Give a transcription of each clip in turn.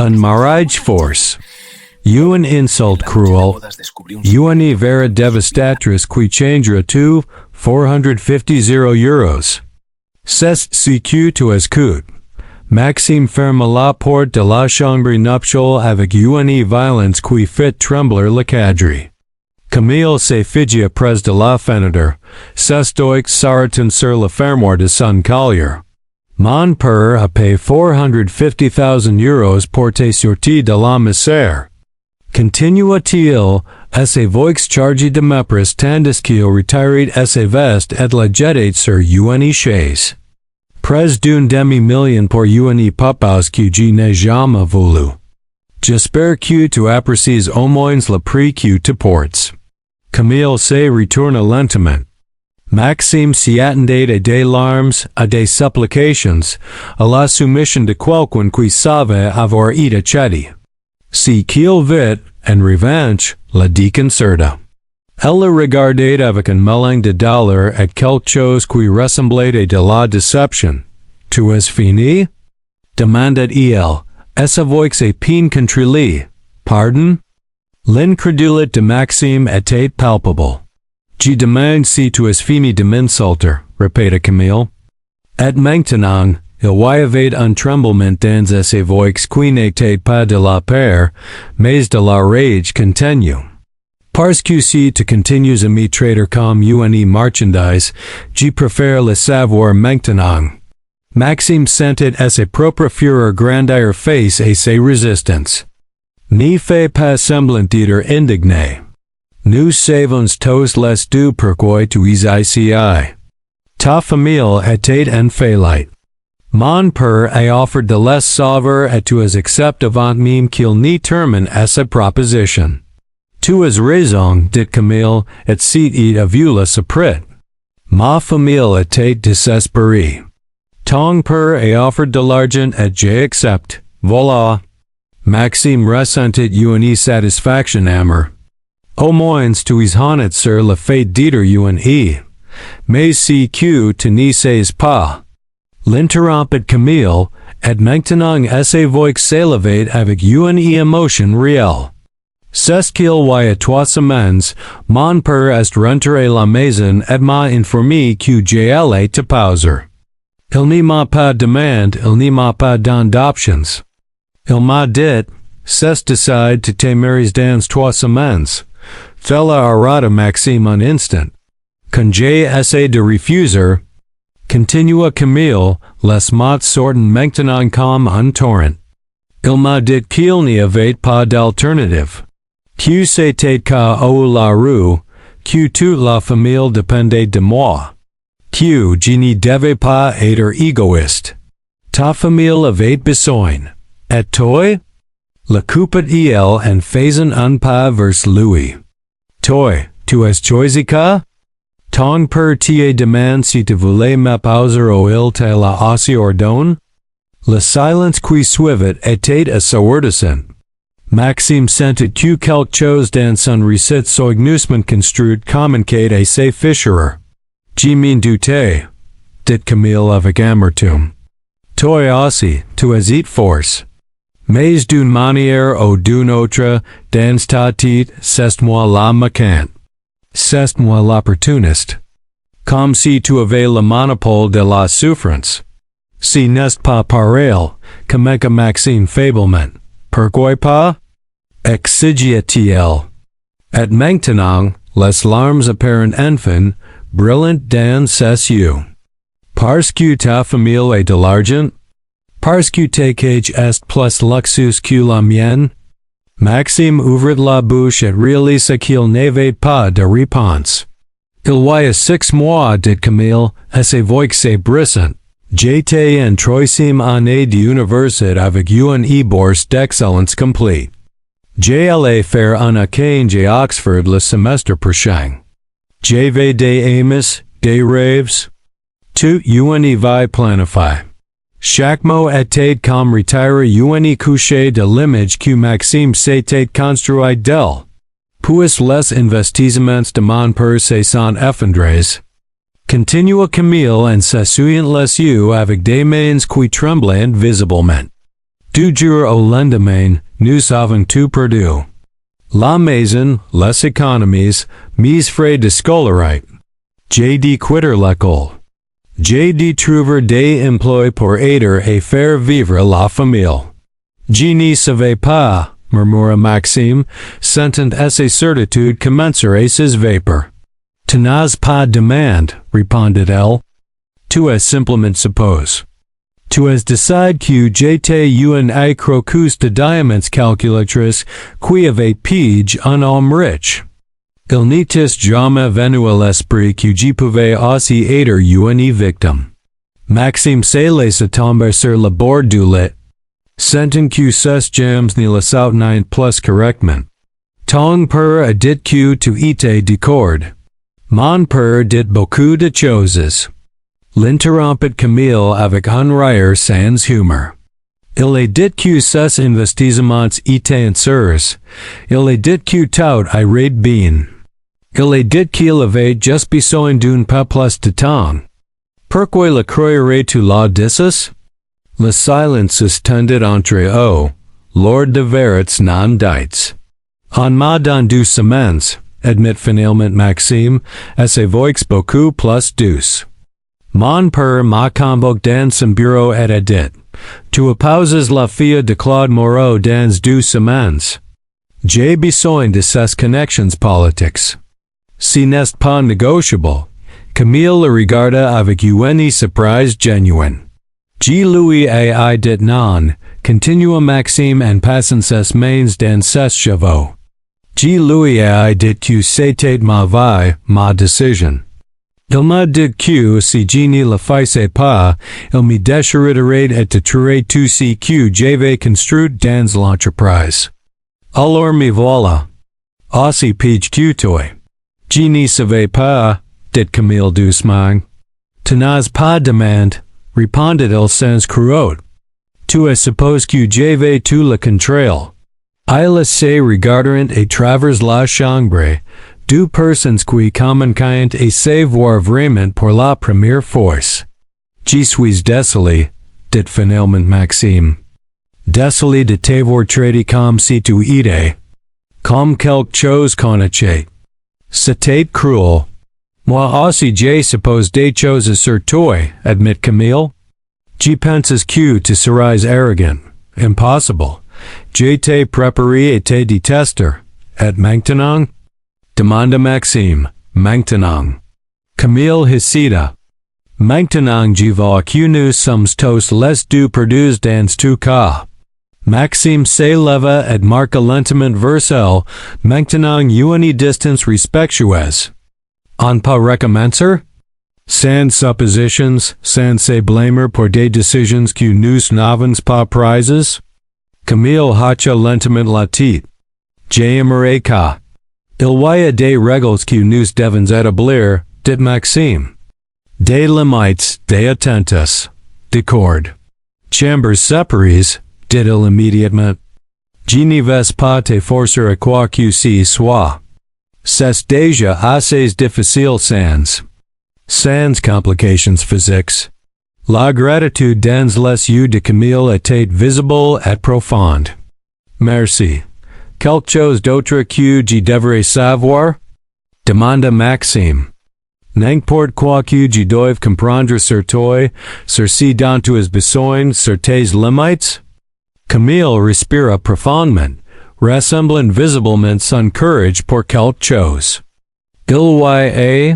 Un mariage force. Un insult cruel. Une vera devastatrice qui changera tout, 450 euros. C'est ce que tu as coûté. Maxime ferme la porte de la chambre nuptiale avec une violence qui fait trembler la quadrille. Camille se figea près de la fenêtre, s'estoic s'arrêtant sur le fermoir de son collier. Mon père a payé 450,000 euros pour te sortir de la misère. Continua-t-il, sa voix chargée de mépris tandis qu'il retirait sa veste et la jetait sur une chaise. Près d'un demi-million pour une papasse que je n'ai jamais voulu. J'espère que tu apprécies au moins le prix que tu portes. Camille se retourna lentement. Maxime s'y attendait à des larmes, à des supplications, à la soumission de quelqu'un qui savait avoir été chéti. Si qu'il vit, en revanche, la déconcerta. Elle le regardait avec un mélange de dollars et quelque chose qui ressemblait à de la déception. Tu as fini? Demanda-t-il, et sa voix épine contre lui. Pardon? L'incrédulité de Maxime était palpable. Je demande si tu as fini de m'insulter, répéta Camille. Et maintenant, il y avait un tremblement dans sa voix qui n'était pas de la peur, mais de la rage continue. Parce que si tu continues à me traiter comme une marchandise, je préfère le savoir maintenant. Maxime sentait sa propre fureur grandir face à ses résistances. N'y fais pas semblant d'être indigné. Nous savons tous les deux pourquoi tu es ici. Ta famille était en faillite. Mon père a offert de les sauver et tu as accepté avant même qu'il n'y termine à sa proposition. Tu as raison, dit Camille, et si il a vu le secret. Ma famille était désespérée. Ton père a offert de l'argent et j'ai accepté. Voilà. Maxime ressentit une satisfaction amère. Au moins tu es honnête sur le fait d'être une. Mais si que tu n'y sais pas. L'interrompit Camille, et maintenant sa voix s'élevait avec une émotion réelle. C'est qu'il y a 3 semaines, mon père est rentré à la maison et m'a informé que j'allais te pauser. Il ne m'a pas demandé, il ne m'a pas donné d'options. Il m'a dit, c'est décidé que te maries dans 3 semaines. Fella arrêta Maxime un instant. Quand j'ai essayé de refuser, continua Camille, laisse-moi sortir maintenant comme un torrent. Il m'a dit qu'il n'y avait pas d'alternative. Que c'était qu'à la rue, que toute la famille dépendait de moi. Que je ne devais pas être égoïste. Ta famille avait besoin. Et toi? Le coupait-il en faisant un pas vers lui. Toi, tu as choisi quoi? Ton père te demande si tu voulais m'épouser ou il te l'a aussi ordonné? Le silence qui suivit était assourdissant. Maxime sentit que quelque chose dans son récit soigneusement construit communiquait à ses fichures. Je m'en doutais, dit Camille avec amertume. Toi aussi, tu as été force. Mais d'une manière ou d'une autre, dans ta tête, c'est moi la méchante. C'est moi l'opportuniste. Comme si tu avais le monopole de la souffrance. Si n'est pas pareil, commença Maxime faiblement. Pourquoi pas? Exigeait-il. Et maintenant, les larmes apparent enfin, brillantes dans ses yeux. Parce que ta famille a de l'argent? Parce que ta cage est plus luxueuse que la mienne? Maxime ouvrit la bouche et réalisa qu'il n'avait pas de réponse. Il y a 6 mois, dit Camille, et sa voix brissante. J'étais en 3e année d'université avec une bourse d'excellence complète. J'allais faire un échange à Oxford le semestre prochain. J'avais des amis, des rêves. Tout une vie planifiée. Chaque mot était comme retirer une couche de l'image que Maxime s'était construit d'elle. Puis les investissements de mon père se sont effondrés. Continua Camille en s'essuyant les yeux avec des mains qui tremblaient visiblement. Du jour au lendemain, nous avons tout perdu. La maison, les économies, mes frais de scolarite. J'ai dû quitter l'école. J'ai dû trouver des emplois pour aider et faire vivre la famille. Je ne savais pas, murmura Maxime, sentant ses certitudes commencer s'évaporer. Tu n'as pas demandé, répondit-elle. Tu as simplement suppose. Tu as décidé que j'étais une croqueuse de diamants calculatrice qui avait pige un homme riche. Il n'était jamais venu à l'esprit que je pouvais aussi aider une victime. Maxime se laissa tomber sur le bord du lit, sentant que ses jambes ne le soutenaient plus correctement. Ton père a dit que tu étais d'accord. Mon père dit beaucoup de choses. L'interrompit Camille avec un rire sans humeur. Il a dit que ses investissements étaient sûrs. Il a dit que tout irait bien. Il a dit qu'il avait juste besoin d'un peu plus de temps. Pourquoi le croirais-tu là disses? Le silence se tendit entre eux, lors de verets non dites. On m'a dans 2 semaines, admit finalement Maxime, à sa voix beaucoup plus douce. Mon père m'a convoqué dans son bureau et a dit, tu opposes la fille de Claude Moreau dans 2 semaines. J'ai besoin de ses connections politiques. Si n'est pas négociable, Camille le regarda avec une surprise genuine. Je lui ai dit non, continua Maxime en passant ses mains dans ses cheveux. Je lui ai dit que c'était ma vie, ma décision. Il m'a dit que si je ne le faisais pas, il me déchiriterait et détruirait tout ce que j'avais construit dans l'entreprise. Alors me voilà. Aussi pige que toi. Je ne savais pas, dit Camille doucement. Tu n'as pas demandé, répondit-il sans croûte. Tu as supposé que j'avais tout le contrôle. Il se regardant à travers la chambre, 2 personnes qui communiquent et savoir vraiment pour la première fois. Je suis désolé, dit finalement Maxime. Désolé de t'avoir traité comme si tu étais. Comme quelque chose connaissait. C'était cruel. Moi aussi j'ai supposé des choses sur toi, admit Camille. Je penses que tu serais arrogant. Impossible. Je t'ai préparé et te déteste. Et maintenant? Demanda Maxime. Maintenant. Camille hésita. Maintenant je vois que nous sommes tous les deux perdus dans tout cas. Maxime se leva et marqua lentement vers elle, maintenant une distance respectueuse. On peut recommencer? Sans suppositions, sans se blâmer pour des décisions que nous n'avons pas prises? Camille hocha lentement la tête. J'aimerais que. Il y a des règles que nous devons établir, dit Maxime. Des limites, des attentes. D'accord. Chambres séparées, dit-il immédiatement. Je ne vais pas te forcer à quoi que ce soit. C'est déjà assez difficile sans complications physiques. La gratitude dans les yeux de Camille était visible et profonde. Merci. Quelque chose d'autre que je devrais savoir? Demanda Maxime. N'importe quoi que je doive comprendre sur toi, sur ce dont tu as besoin, sur tes limites? Camille respira profondément, rassemblant visiblement son courage pour quelque chose. Il y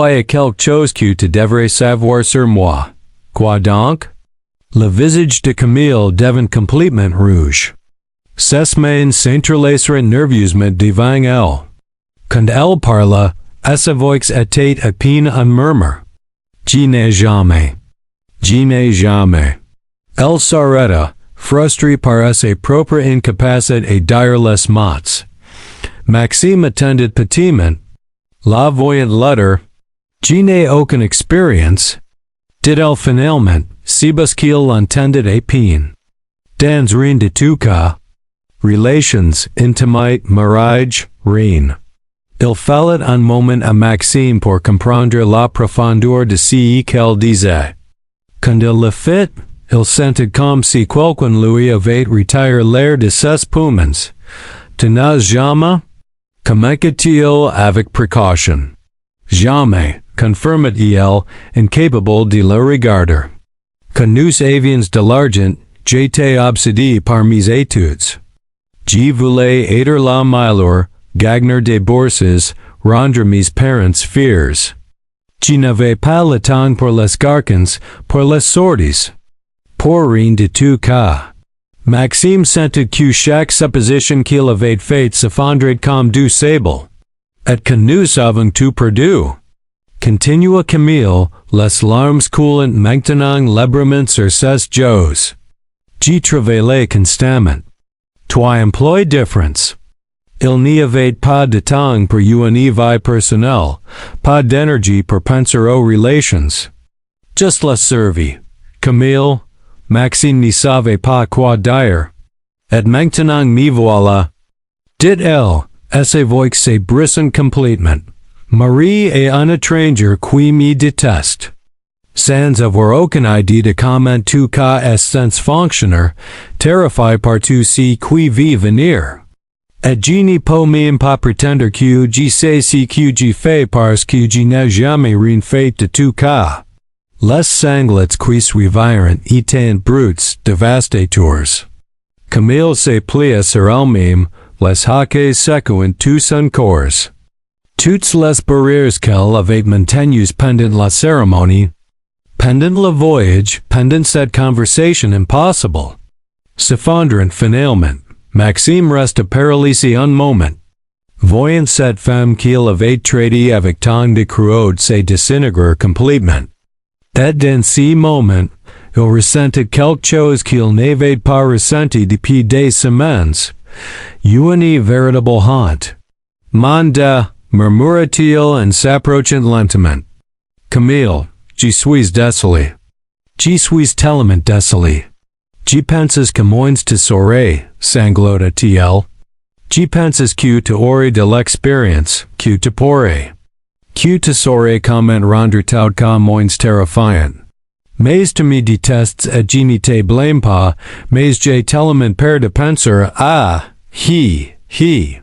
a quelque chose que tu devrais savoir sur moi. Quoi donc? Le visage de Camille devint complètement rouge. Ses mains s'entrelacèrent nerveusement devant elle. Quand elle parla, sa voix était à peine un murmure. Je n'ai jamais. Je n'ai jamais. Elle s'arrêta, frustrée par ses propres incapacités à dire les mots. Maxime attendit patiemment. La voyant l'autre. Je n'ai aucune expérience, dit-elle finalement, si parce qu'il l'entendait à peine. Dans rien de tout cas. Relations, intimates, mariage, rien. Il fallait un moment à Maxime pour comprendre la profondeur de ce qu'elle disait. Quand il le fit, Il sentit comme si quelqu'un lui avait retiré l'air de ses poumons. Tu n'as jamais? Communiqua-t-il avec précaution. Jamais, confirma-t-il, incapable de le regarder. Que nous avions de l'argent, j'étais obsédé par mes études. Je voulais aider la meilleure, gagner des bourses, rendre mes parents fiers. Je n'avais pas le temps pour les garçons, pour les sorties. Pour rien de tout cas. Maxime sentit que chaque supposition qu'il avait faite s'effondrait comme du sable. Et que nous avons tout perdu. Continua Camille, les larmes coulant maintenant librement sur ses joues. Je travaillais constamment. Toi emploi différents. Il n'y avait pas de temps pour une vie personnelle, pas d'énergie pour penser aux relations. Just la survie. Camille, Maxime ne savait pas quoi dire. Et maintenant me voilà. Dit-elle, sa voix se brisant complètement. Marié est un étranger qui me déteste. Sans avoir aucune idée de comment tout cas est sans fonctionner, terrifié par tout ce qui va venir. Et je ne peux même pas prétendre que je sais ce que je fais parce que je n'ai jamais rien fait de tout cas. Les sanglets qui suivirent étaient bruts, dévastateurs. Camille se plia sur elle-même, les hoquets secouant tout son corps. Toutes les barrières qu'elle avait maintenues pendant la cérémonie, pendant le voyage, pendant cette conversation impossible, s'effondrent finalement. Maxime resta paralysé un moment. Voyant cette femme qu'il avait traitée avec tant de cruauté se désintégrer complètement. Et dans ce moment, il ressentit quelque chose qu'il n'avait pas ressenti depuis des semaines. Une véritable honte. Mon Dieu, murmura-t-il en s'approchant lentement. Camille, je suis désolé. Je suis tellement désolé. Je penses que moins te saurais, sanglota-t-il. Je penses que tu aurais de l'expérience, que tu pourrais. Que tu saurais comment rendre tout cas moins terrifiant. Mais tu me détestes et je ne te blâme pas, mais j'ai tellement peur de penser hi.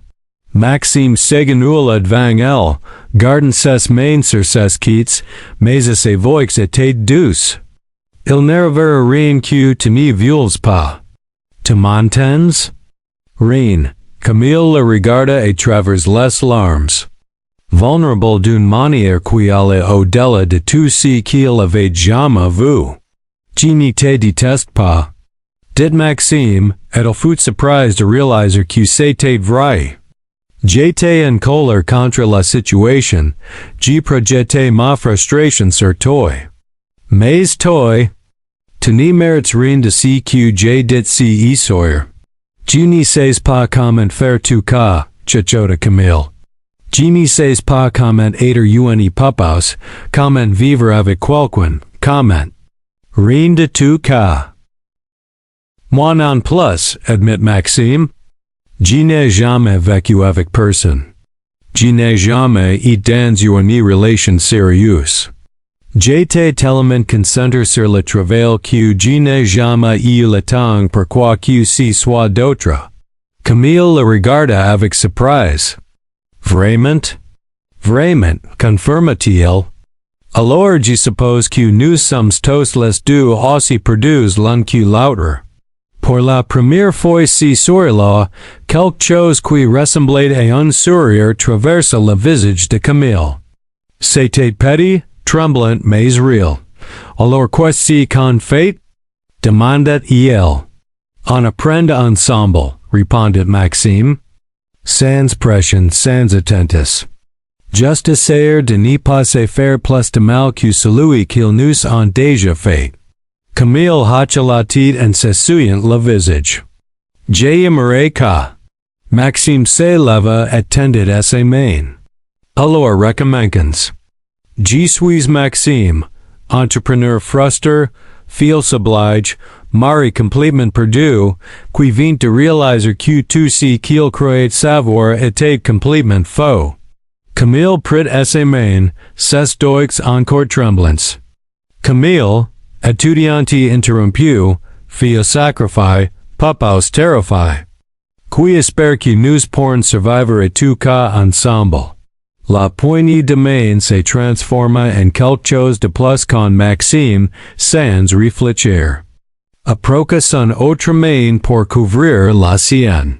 Maxime s'éganouilla devant elle, gardant ses mains sur ses quittes, mais sa voix était douce. Il n'arrivera rien que tu ne veuilles pas. Tu m'entends? Rien. Camille le regarda à travers les larmes. Vulnérable d'une manière qui allait au-delà de tout ce qu'il avait jamais vu. Je ne te déteste pas. Dit Maxime, et il fut surpris de réaliser que c'était vrai. J'étais en colère contre la situation, je projetais ma frustration sur toi. Mais toi, tu ne mérites rien de ce que j'ai dit si hier. Je ne sais pas comment faire tout cas, chuchota Camille. Je ne sais pas comment aider une papas, comment vivre avec quelqu'un, comment. Rien de tout cas. Moi non plus, admit Maxime. Je n'ai jamais vécu avec personne. Je n'ai jamais été dans une relation sérieuse. J'étais tellement concentré sur le travail que je n'ai jamais eu le temps pour quoi que ce soit d'autre. Camille le regarda avec surprise. Vraiment? Vraiment, confirma-t-il. Alors je suppose que nous sommes tous les deux aussi perdus l'un que l'autre. Pour la première fois ce soir-là, quelque chose qui ressemblait à un sourire traversa le visage de Camille. C'était petit, tremblant mais réel. Alors qu'est-ce qu'on fait? Demanda-t-il. On apprend ensemble, répondit Maxime. Sans pression, sans attentes. Juste essayer de ne pas se faire plus de mal que celui qu'ils nous ont déjà fait. Camille hocha la tête en s'essuyant le visage. J'aimerais que. Maxime se leva et tendit ses mains. Alors recommencons. Je suis Maxime, entrepreneur frustré, fils oblige, mari complètement perdu, qui vient de réaliser que tout ce qu'il croyait savoir était complètement faux. Camille prit ses mains, ses doigts encore tremblants. Camille, Etudianti interrompu, fia sacrifi, papaus terrify. Qui espère que nous porn survivre et tout cas ensemble. La poignée de main se transforma en quelque chose de plus qu'un maxime, sans réfléchir. Approcha son autre main pour couvrir la sienne.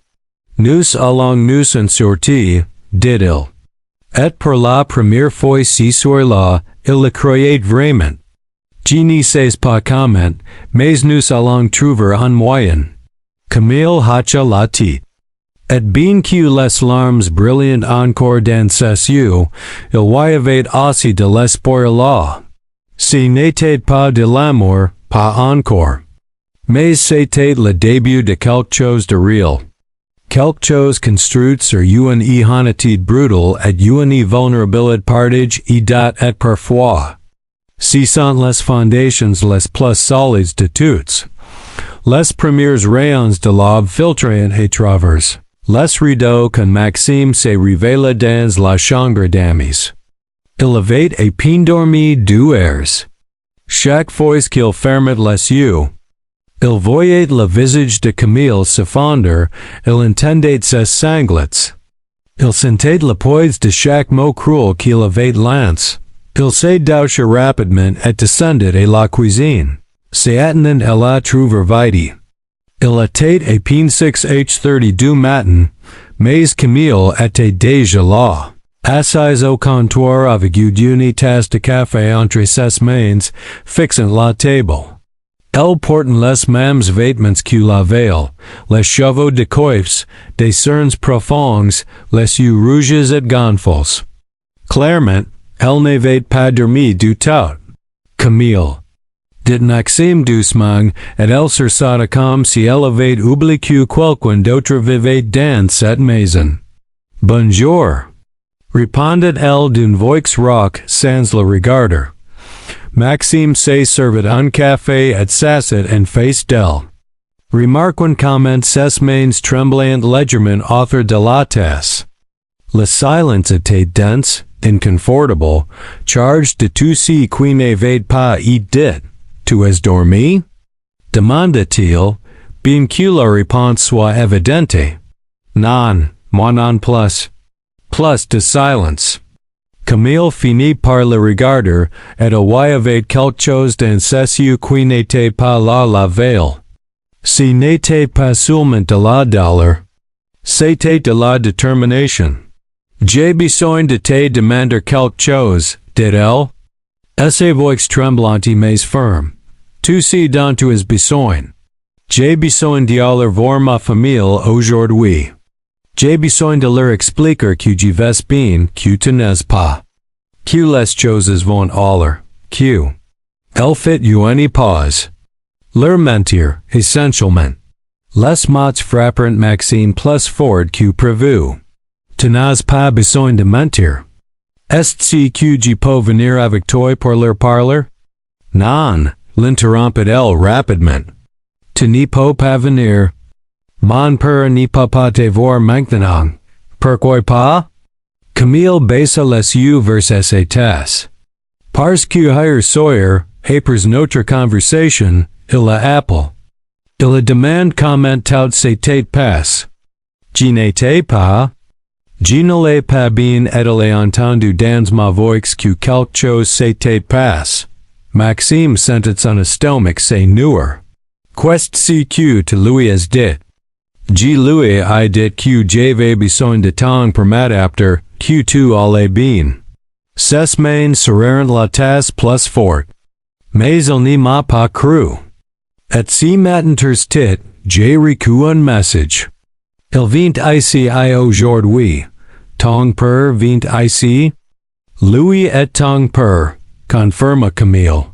Nous allons nous en sortir, dit-il. Et pour la première fois ce soir-là, il le croyait vraiment. Je ne sais pas comment, mais nous allons trouver un moyen. Camille hacha la tête. Et bien que les larmes brillantes encore dans ses yeux, il y avait aussi de l'espoir là. Ce n'était pas de l'amour, pas encore. Mais c'était le début de quelque chose de réel. Quelque chose construit sur une honnêteté brutale et une vulnérabilité partagée et date et parfois. Ce sont les fondations les plus solides de toutes. Les premiers rayons de l'aube filtrant et traversent. Les rideaux quand Maxime se révéla dans la chambre d'amis. Il avait à peine dormi 2 heures. Chaque fois qu'il fermait les yeux, il voyait le visage de Camille se fondre, il entendait ses sanglots. Il sentait le poids de chaque mot cruel qu'il avait lancé. Il se doucha rapidement et descendait à la cuisine. Se attenant à la trouver vide. Il était à peine 6h30 du matin, mais Camille était déjà là. Assise au comptoir avec une tasse de café entre ses mains, fixant la table. Elle portait les mêmes vêtements que la veille, les cheveux de coiffes, des cernes profondes, les yeux rouges et gonflés. Clairement, elle n'avait pas dormi du tout. Camille. Dit Maxime doucement, et elle sursauta comme si elle avait oublié que quelqu'un d'autre vivait dans cette maison. Bonjour. Répondit-elle d'une voix rauque sans le regarder. Maxime se servait un café et s'assit en face d'elle. Remarquant comment ses mains tremblantes légèrement autour de la tasse. Le silence était dense, inconfortable, chargé de tout ce qui n'avait pas été dit. Tu as dormi? Demanda-t-il, bien que la réponse soit évidente. Non, moi non plus. Plus de silence. Camille finit par le regarder, et il y avait quelque chose dans ses yeux qui n'était pas là la veille. Ce n'était pas seulement de la douleur. C'était de la détermination. J'ai besoin de te demander quelque chose, dit-elle. Sa voix tremblante mais ferme. Tu sais dont tu as besoin. J'ai besoin d'aller voir ma famille aujourd'hui. J'ai besoin de leur expliquer que je vais bien, que tu n'es pas. Que les choses vont aller, que. Elle fit une pause. Leur mentir, essentiellement. Les mots frappèrent Maxime plus fort que prévu. Tu n'as pas besoin de mentir. Est-ce que je peux venir avec toi pour leur parler? Non, l'interrompit-elle rapidement. Tu ne peux pas venir. Mon père ne peut pas te voir maintenant. Pourquoi pas? Camille baissa les yeux vers sa tasse. Parce que hier soir, après notre conversation, il appelle. Il demande comment tout s'était passé. Je n'étais pas. Je ne l'ai pas bien et il a entendu dans ma voix que quelque chose s'était passé. Maxime sentit son estomac se nouer. Qu'est-ce que tu lui as dit? Je lui ai dit que j'avais besoin de temps pour m'adapter, que tu allais bien. Ses mains serrèrent la tasse plus fort. Mais il ne m'a pas cru. Et si matin j'ai reçu un message. Il vient ici aujourd'hui. Ton père vient ici? Lui et ton père, confirma Camille.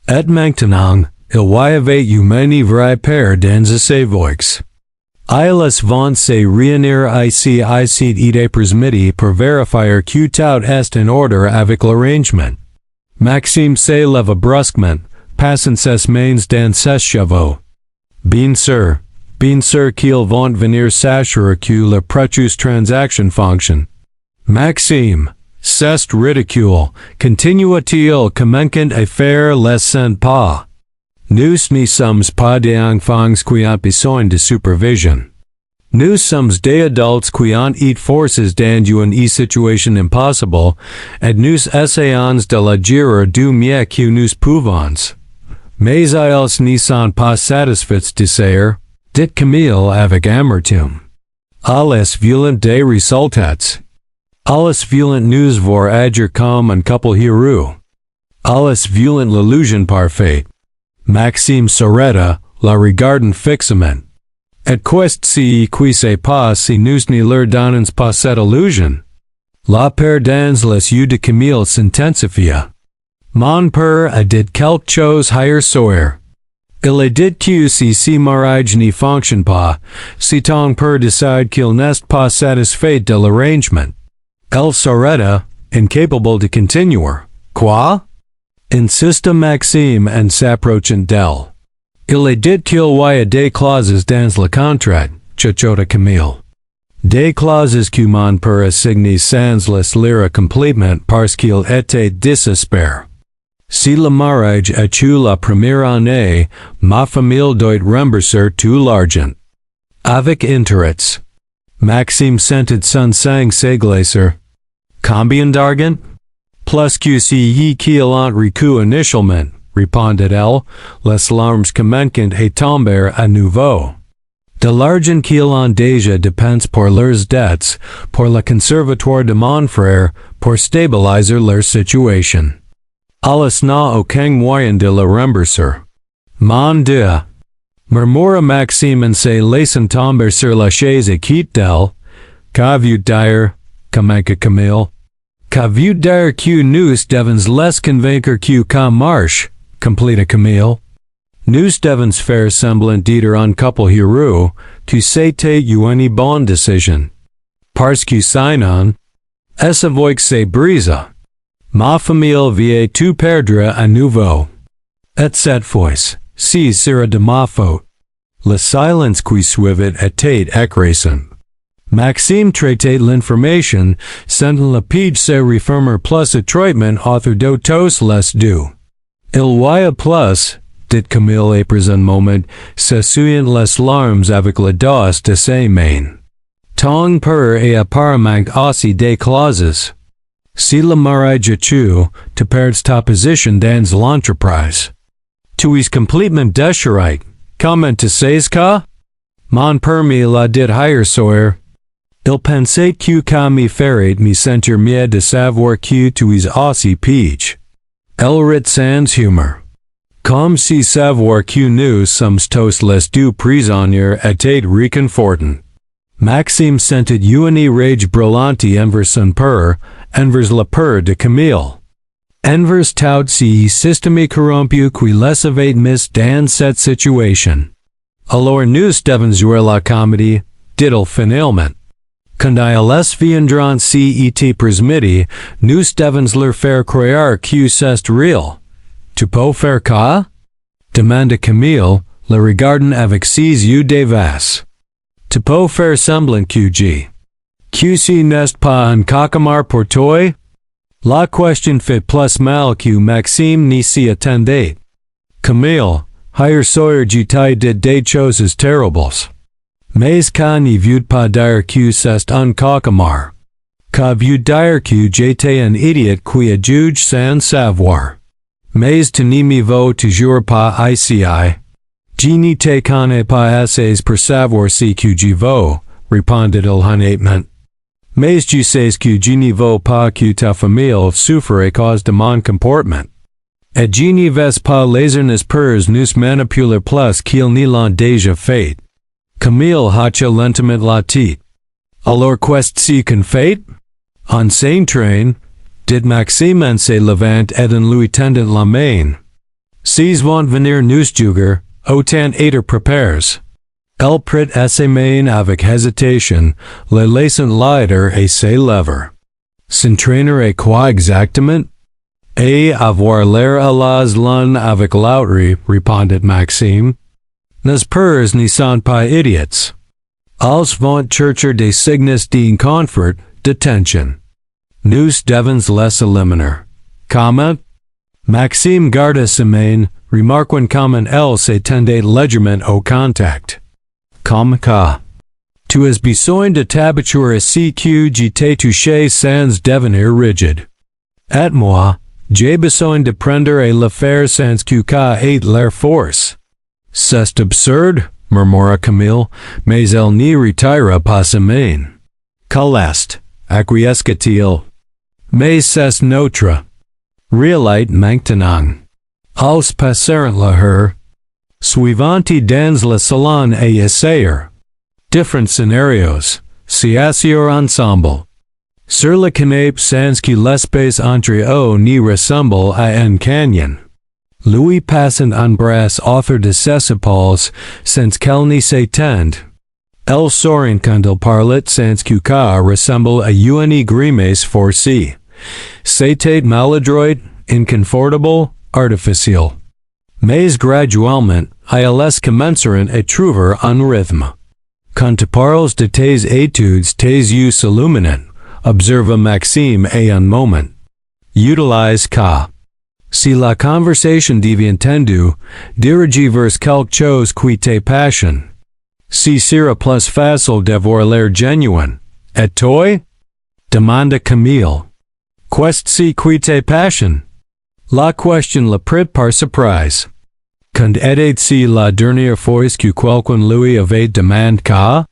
Et maintenant, il y avait une vraie peur dans ses voix. Ils vont se réunir ici cet après-midi pour vérifier que tout est en ordre avec l'arrangement. Maxime se leva brusquement, passant ses mains dans ses cheveux. Bien sûr qu'ils vont venir s'assurer que la précieuse transaction fonctionne. Maxime, c'est ridicule, continua-t-il commençant à faire les 100 pas. Nous ne sommes pas des enfants qui ont besoin de supervision. Nous sommes des adultes qui ont été forcés dans une situation impossible, et nous essayons de l'agir du mieux que nous pouvons. Mais ils ne sont pas satisfaits de faire, dit Camille avec amertume. Alles violent des résultats. Alles violent nous voir agir comme un couple heureux. Alles violent l'illusion parfaite. Maxime s'arrêta, la regardant fixement. Et qu'est-ce qui se passe si nous ne leur donnons pas cette illusion? La peur dans les yeux de Camille s'intensifia. Mon père a dit quelque chose hier soir. Il a dit que si mariage ne fonctionne pas, si ton père décide qu'il n'est pas satisfait de l'arrangement. Elle s'arrêta, incapable de continuer. Quoi? Insista Maxime en s'approchant d'elle. Il a dit qu'il y a des clauses dans le contrat, chuchota Camille. Des clauses que mon père a signées sans les lire complètement parce qu'il était désespéré. Si le mariage a eu la première année, ma famille doit rembourser tout l'argent. Avec intérêts. Maxime sentit son sang s'églacer. Combien d'argent? Plus que si qu'il ont reçu initialement, répondit-elle, les larmes commençant à tomber à nouveau. De l'argent qu'ils ont déjà dépensé pour leurs dettes, pour le conservatoire de mon frère, pour stabiliser leur situation. Alles n'a aucun moyen de le rembourser. Mon Dieu! Murmura Maxime en se laissant tomber sur la chaise et quitte d'elle. Qu'avez-vous dire? Commença Camille. Qu'avez-vous dire que nous devons les convaincre que ça marche? Completa Camille. Nous devons faire semblant d'être un couple heureux, que c'était une bonne décision. Parce que sinon, est-ce avec ces brises? Ma famille vient tout perdre à nouveau. Et cette fois, si sera de ma faute. Le silence qui suivit était écrasant. Maxime traitait l'information, sentant le page se refermer plus étroitement autour de tous les deux. Il y a plus, dit Camille après un moment, s'essuyant les larmes avec le dos de ses mains. Ton père est apparemment aussi des clauses. Si le mariage a tu perds ta position dans l'entreprise. Tu es complètement déchiré. Comment tu sais ça? Mon père me l'a dit hier soir. Il pensait que ça me ferait me sentir mieux de savoir que tu es aussi pige. Elle rit sans humeur. Comme si savoir que nous sommes tous les deux prisonniers était réconfortant. Maxime sentit une rage brûlante envers son père, envers le père de Camille. Envers tout ce système corrompu qui les avait mis dans cette situation. Alors nous devons jouer la comédie, dit-il finalement. Quand ils viendront si et presmidi, nous devons leur faire croire que c'est réel. Tu peux faire quoi? Demanda Camille, le regardant avec ses yeux dévastés. Tu peux faire semblant que si n'est pas un cauchemar pour toi? La question fait plus mal que Maxime n'y s'y attendait. Camille, hier soir j'étais dit des choses terribles. Mais qu'à ne veut pas dire que c'est un cauchemar. Qu'à veut dire que j'étais un idiot qui a jugé sans savoir. Mais tu ne me veux toujours pas ici. Je ne te connais pas assez pour savoir ce que je veux, répondit-il honnêtement. Mais je sais que je ne veux pas que ta famille souffre à cause de mon comportement. Et je ne vais pas laisser nos peurs nous manipuler plus qu'ils ne l'ont déjà fait. Camille hocha lentement la tête. Alors qu'est-ce qu'on fait? On s'entraîne, dit Maxime en se levant et en lui tendant la main. S'ils vont venir nous juger, autant être préparés. Elle prit ses mains avec hésitation, le laissant lighter et se lever. S'entraîner à quoi exactement? Et avoir l'air à l'un avec l'autre, répondit Maxime. Nos peurs ne sont pas idiots. Ils vont chercher des signes d'inconfort, de tension. Nous devons les éliminer. Comment? Maxime garda sa main, remarquant comme elle s'étendait légèrement au contact. Comme ka. Tu as besoin de t'habituer si que j'étais touché sans devenir rigide. Et moi, j'ai besoin de prendre et le faire sans que ka ait l'air force. C'est absurde, murmura Camille, mais elle n'y retira pas sa main. Qu'elle est, acquiesça-t-il. Mais c'est notre réalité maintenant. Als passèrent la heure suivante dans le salon et essayèrent different scénarios, s'y asseoir ensemble. Sur le canapé sans que l'espace entre eux n'y ressemble à un canyon. Louis passant un bras autour de ses épaules sans qu'elle n'y s'étende. Elle sourit quand elle parlait sans que ka ressemble à une grimace forcée. C'était maladroit, inconfortable, artificiel. Mais graduellement, ils commencèrent à trouver un rythme. Quand tu parles de tes études, tes yeux s'illuminent, observa Maxime et un moment. Utilise ka. Si la conversation devient tendue, dirige vers quelque chose qui te passionne. Si sera plus facile d'avoir l'air genuine. Et toi? Demanda Camille. Qu'est-ce qui te passionne? La question le prit par surprise. Quand était-ce la dernière fois que quelqu'un lui avait demandé ka?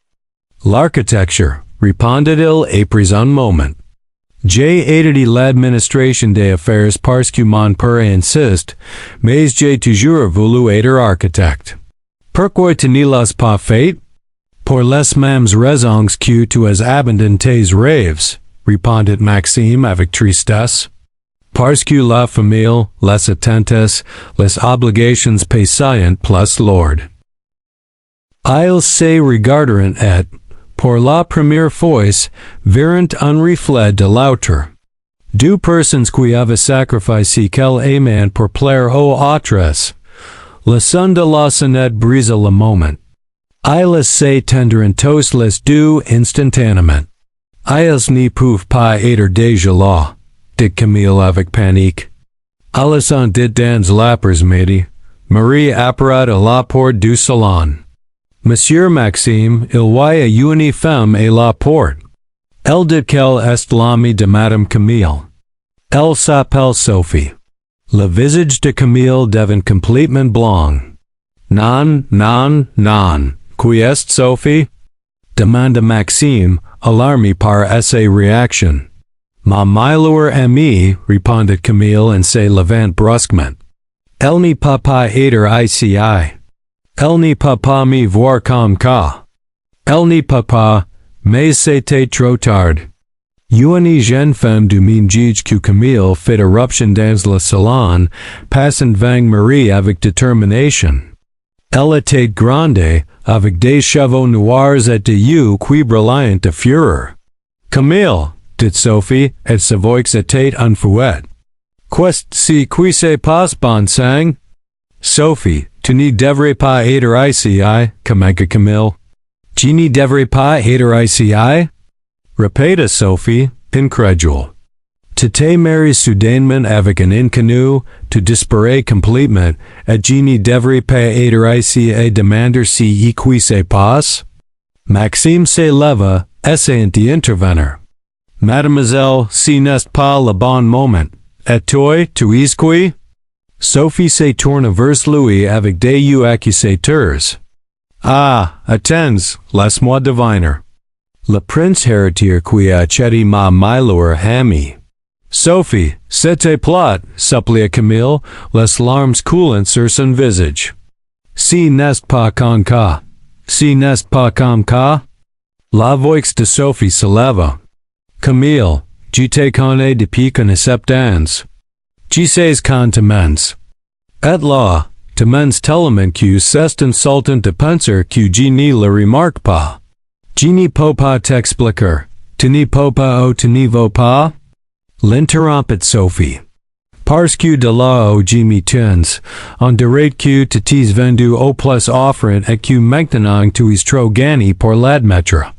L'architecture, répondit-il après un moment. J'ai étudié l'administration des affaires parce que mon père insiste, mais j'ai toujours voulu être architecte. Pourquoi tu ne l'as pas fait? Pour les mêmes raisons que tu as abandonné tes rêves, répondit Maxime avec tristesse. Parce que la famille, les attentes, les obligations payantes plus lourdes. Ils se regarderont et, pour la première fois, verront un reflet de l'autre. Deux personnes qui avaient sacrifié qu'elles aimaient pour plaire aux autres. Le son de la sonnette brisa le moment. Ils se tenderont tous les deux instantanément. Ils n'y peuvent pas être déjà là, dit Camille avec panique. Ils ont dit dans l'après-midi. Marié apparat à la porte du salon. Monsieur Maxime, il voyait une femme à la porte. Elle dit qu'elle est l'amie de Madame Camille. Elle s'appelle Sophie. Le visage de Camille devint complètement blanc. Non, non, non. Qui est Sophie? Demanda Maxime, alarmé par sa réaction. Ma meilleure amie, répondit Camille en se levant brusquement. Elle n'est pas être ici. Elle n'est pas me voir comme ka. Elle n'est pas, mais c'était trop tard. Une jeune femme du même âge que Camille fit éruption dans le salon, passant devant Marié avec détermination. Elle était grande, avec des cheveux noirs et des yeux qui brillaient de fureur. Camille, dit Sophie, et sa voix était enfuie. Qu'est-ce qui se passe, bon sang? Sophie, tu ne devrais pas être ici, commença Camille. Tu ne devrais pas être ici? Répéta Sophie, incrédule. Tu t'es marié soudainement avec un inconnu, tu disparais complètement, et tu ne devrais pas être ici et demander si qui se passe? Maxime se leva, essayant d'y intervenir. Mademoiselle, ce n'est pas le bon moment. Et toi, tu es qui? Sophie se tourna vers lui avec des yeux accusateurs. Ah, attends, laisse-moi deviner. Le prince héritier qui a acheté ma meilleure amie. Sophie, c'était plate, supplia Camille, les larmes coulant sur son visage. Si n'est pas comme ka. Si n'est pas comme ka. La voix de Sophie se leva. Camille, je te connais depuis que 7 ans. Je sais quand tu mens. Et là, tu mens tellement que c'est insultant de penser que je ne le remarque pas. Je ne peux pas t'expliquer. Tu ne peux pas ou tu ne veux pas? L'interrompit Sophie. Parce que de là où je me tiens, on dirait que tu t'es vendu au plus offrant et que maintenant tu es trop gagné pour l'admettre.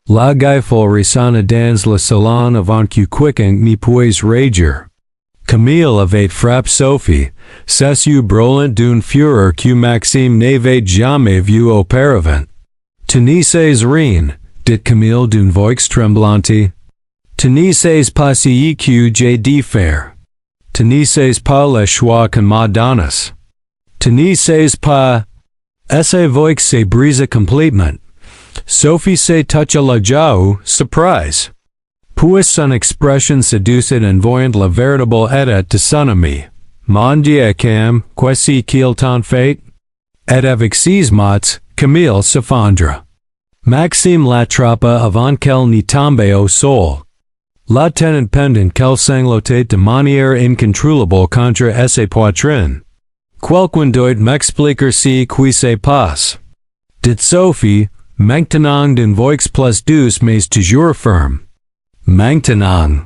La gifle résonna dans le salon avant que quiconque ne puisse réagir. Camille avait frappé Sophie, c'est u brûlant d'une fureur que Maxime n'avait jamais vue auparavant. Tenissez rien, dit Camille d'une voix tremblante. Tenissez pas ce que j'ai dit faire. Tenissez pas le choix qu'on m'a donné. Tenissez pas. Essa voix se brisa complètement. Sophie se toucha la joue, surprise. Puis son expression séduisait en voyant la véritable état de son ami. Mon Dieu cam, qu'est-ce qu'il t'en fait? Et avec ces mots, Camille s'effondra. Maxime l'attrapa avant qu'elle n'y tombe au sol. La tenant pendant qu'elle sanglotait de manière incontrôlable contre sa poitrine. Quelqu'un doit m'expliquer ce qui se passe. Dit Sophie, maintenant d'une voix plus douce mais toujours ferme. Maintenant.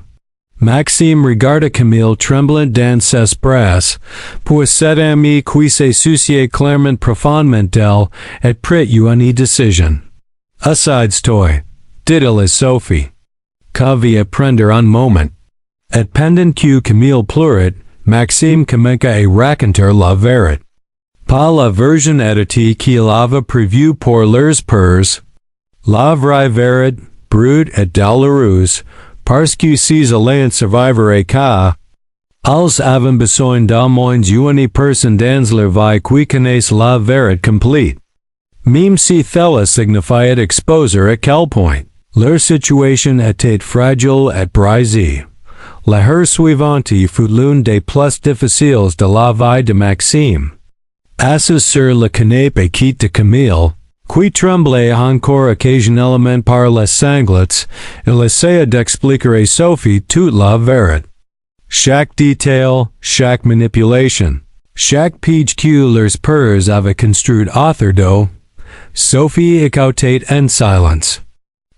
Maxime regarda Camille tremblant dans ses bras, pour cet ami qui se souciait clairement profondément d'elle, et prit une décision. Aside-toi, dit-il à Sophie. Qu'avait prendre un moment. Et pendant que Camille pleurait, Maxime commença à raconter la vérité. Pas la version éditée qu'il avait prévue pour leurs peurs. La vraie vérité, brute et douloureuse, parce que ces alliances survivraient car ils avaient besoin d'au moins une personne dans leur vie qui connaisse la vérité complète. Même si cela signifiait exposer à quel point leur situation était fragile et brisée. La heure suivante fut l'une des plus difficiles de la vie de Maxime. Assis sur le canapé quitte de Camille, qui tremblait encore occasionnellement par les sanglots, il essaya d'expliquer à Sophie toute la vérité. Chaque détail, chaque manipulation, chaque page que leurs peurs avaient construit autour d'eux, Sophie écoutait en silence.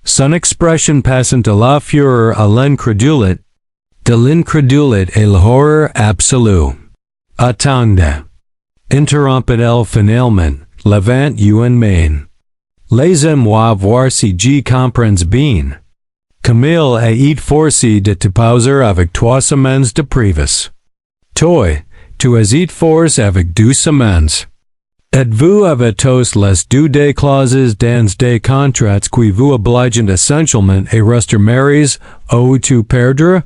Son expression passant de la fureur à l'incrédulité, de l'incrédulité à l'horreur absolue. Attendez. Interrompit-elle finalement, levant une main. Laissez-moi voir si j'y comprends bien. Camille a été forcé de te poser avec 3 semaines de prévis. Toi, tu as été forcé avec 2 semaines. Et vous avez tous les 2 des clauses dans des contrats qui vous obligent essentiellement à rester mariés ou tout perdre?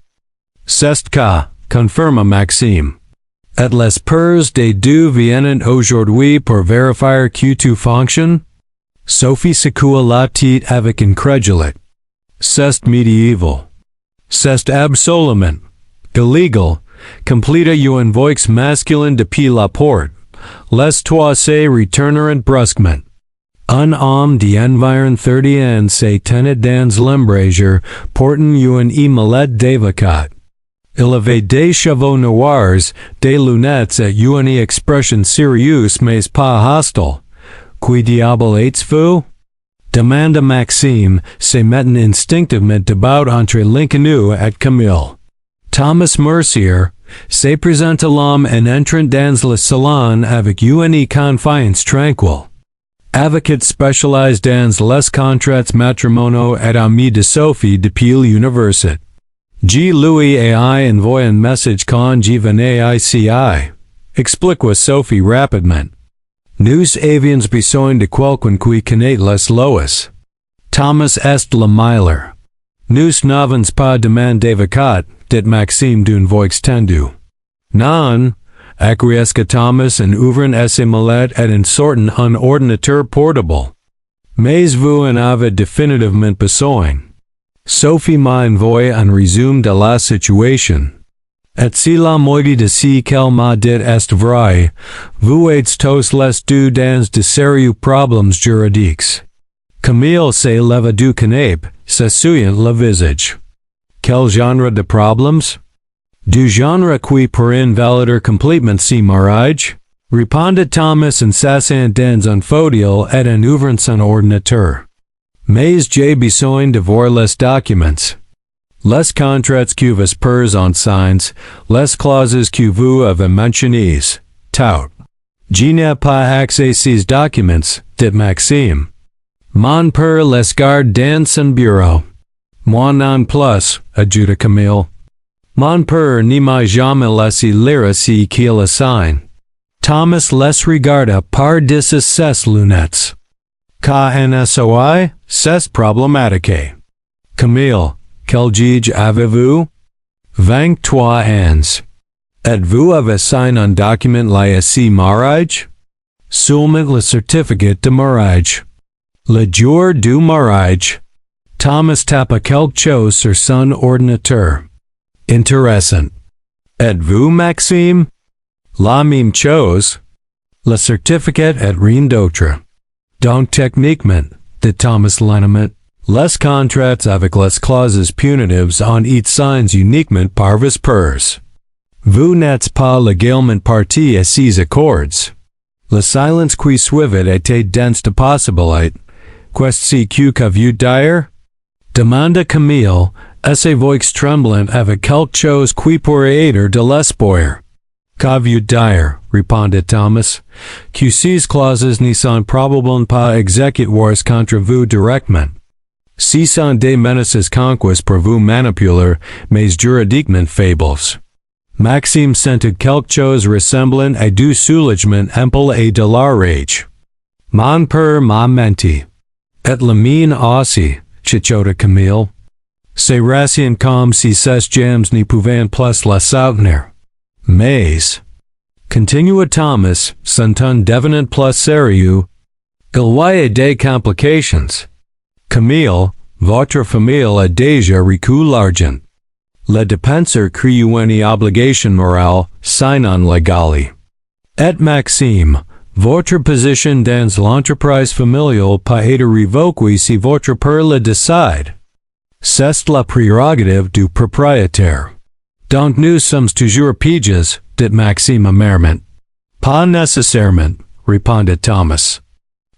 C'est cas, confirma Maxime. Et les peurs des 2 viennent aujourd'hui pour vérifier que tout fonctionne? Sophie secoua la tête avec incrédulité. C'est médiéval. C'est absolument illegal, completa une voix masculine depuis la porte. Laisse-toi se retourner brusquement. Un homme d'environ 30 ans se tenait dans l'embrasure, portant une émalette d'avocat. Il avait des cheveux noirs, des lunettes et une expression sérieuse mais pas hostile. Qui diable êtes-vous? Demanda Maxime, se mettant instinctivement debout entre l'inconnu et Camille. Thomas Mercier, se présenta l'homme en entrant dans le salon avec une confiance tranquille. Avocat spécialisé dans les contrats matrimoniaux et ami de Sophie depuis l'université. G. Louis et I envoie un message quand je venais ici. Expliqua Sophie rapidement. Nous avions besoin de quelqu'un qui connaît les lois. Thomas est le meilleur. Nous n'avons pas demandé d'avocat, dit Maxime d'une voix tendue. Non, acquiesça Thomas en ouvrant sa mallette et en sortant un ordinateur portable. Mais vous en avez définitivement besoin. Sophie m'a envoyé un résumé de la situation. Et si la moitié de ce qu'elle m'a dit est vrai, vous êtes tous les 2 dans de sérieux problèmes juridiques. Camille se leva du canapé, s'essuyant le visage. Quel genre de problèmes? Du genre qui pourrait invalider complètement ce mariage? Répondit Thomas en s'asseyant dans un fauteuil et en ouvrant son ordinateur. Mais j'ai besoin de voir les documents. Les contrats que vous peurs en signes, les clauses que vous avez mentionnées, tout. Je n'ai pas accès à ces documents, dit Maxime. Mon père les garde dans son bureau. Moi non plus, ajouta Camille. Mon père ne m'a jamais laissé lire ce qu'il assign. Thomas les regarda par dessus ses lunettes. Qu'NSOI, c'est problématique. Camille, quel âge avez-vous? 23 ans. Êtes-vous avez signé un document lié mariage? Seulement le certificat de mariage. Le jour du mariage. Thomas tapa quelque chose sur son ordinateur. Intéressant. Êtes-vous Maxime? La même chose. Le certificat et rien d'autre. Donc techniquement, dit Thomas lentement, les contrats avec les clauses punitives ont été signés uniquement par vos pairs. Vous n'êtes pas légalement partie à ces accords. Le silence qui suivait était dense de possibilités. Qu'est-ce que vous dire? Demanda Camille, et sa voix tremblante avec quelque chose qui pourrait être de l'espoir. Qu'avez-vous dire? Répondit Thomas. Que ces clauses ne sont probablement pas exécutées contre vous directement. Ce sont des menaces conquêtes pour vous manipuler, mais juridiquement faibles. Maxime sentit quelque chose ressemblant à du soulagement ample et de la rage. Mon père m'a menti. Et le mien aussi, chuchota Camille. C'est racine comme si ces gems ne pouvaient plus les soutenir. Mais, continua Thomas, son ton devenant plus sérieux, il y a des complications. Camille, votre famille a déjà reçu l'argent. Le dépenseur crée une obligation morale, sinon légale. Et Maxime, votre position dans l'entreprise familiale peut être révoquée si votre père le décide. C'est la prérogative du propriétaire. Donc nous sommes toujours piges, dit Maxime amèrement. Pas nécessairement, répondit Thomas.